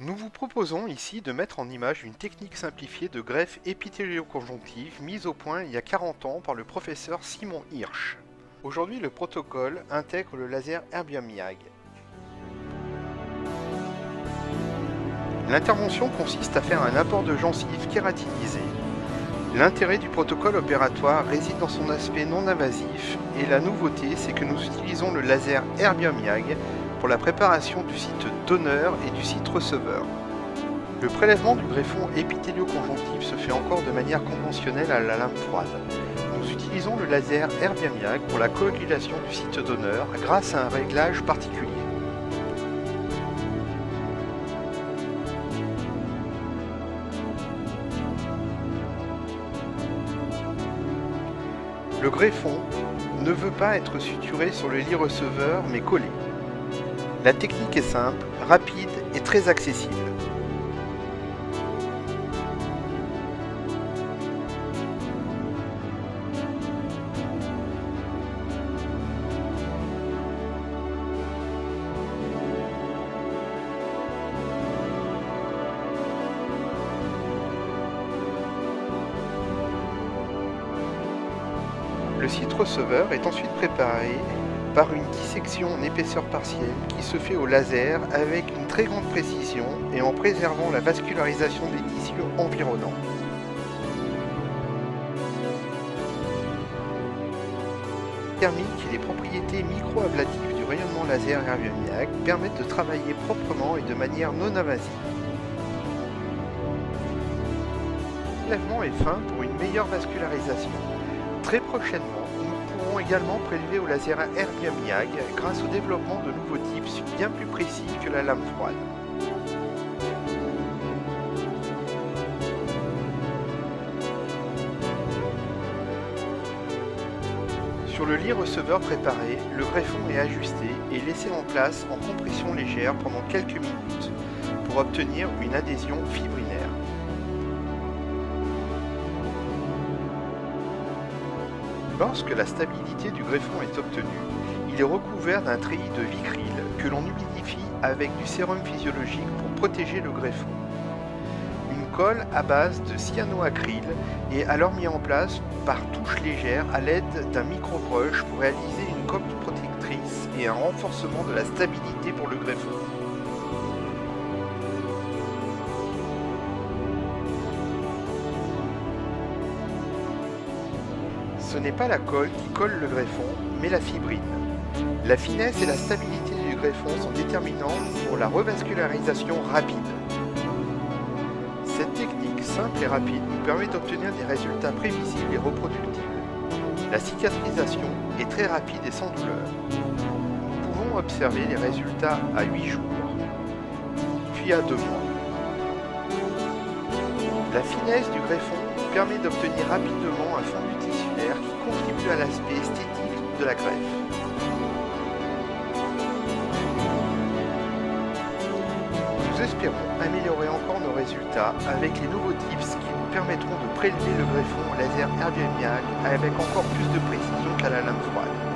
Nous vous proposons ici de mettre en image une technique simplifiée de greffe épithélioconjonctive mise au point il y a 40 ans par le professeur Simon Hirsch. Aujourd'hui, le protocole intègre le laser Erbium YAG. L'intervention consiste à faire un apport de gencive kératinisée. L'intérêt du protocole opératoire réside dans son aspect non invasif et la nouveauté, c'est que nous utilisons le laser Erbium YAG pour la préparation du site donneur et du site receveur. Le prélèvement du greffon épithélioconjonctif se fait encore de manière conventionnelle à la lame froide. Nous utilisons le laser Erbium YAG pour la coagulation du site donneur grâce à un réglage particulier. Le greffon ne veut pas être suturé sur le lit receveur mais collé. La technique est simple, rapide et très accessible. Le site receveur est ensuite préparé par une dissection en épaisseur partielle qui se fait au laser avec une très grande précision et en préservant la vascularisation des tissus environnants. Thermique et les propriétés micro-ablatives du rayonnement laser Erbium YAG permettent de travailler proprement et de manière non invasive. Le prélèvement est fin pour une meilleure vascularisation. Très prochainement, nous pourrons également prélever au laser Erbium YAG grâce au développement de nouveaux tips bien plus précis que la lame froide. Sur le lit receveur préparé, le greffon est ajusté et laissé en place en compression légère pendant quelques minutes pour obtenir une adhésion fibrinaire. Lorsque la stabilité du greffon est obtenue, il est recouvert d'un treillis de vicryl que l'on humidifie avec du sérum physiologique pour protéger le greffon. Une colle à base de cyanoacryle est alors mise en place par touche légère à l'aide d'un micro-brush pour réaliser une coque protectrice et un renforcement de la stabilité pour le greffon. Ce n'est pas la colle qui colle le greffon, mais la fibrine. La finesse et la stabilité du greffon sont déterminantes pour la revascularisation rapide. Cette technique simple et rapide nous permet d'obtenir des résultats prévisibles et reproductibles. La cicatrisation est très rapide et sans douleur. Nous pouvons observer les résultats à 8 jours, puis à 2 mois. La finesse du greffon nous permet d'obtenir rapidement un fondu tissulaire qui contribue à l'aspect esthétique de la greffe. Nous espérons améliorer encore nos résultats avec les nouveaux tips qui nous permettront de prélever le greffon au laser Erbium YAG avec encore plus de précision qu'à la lame froide.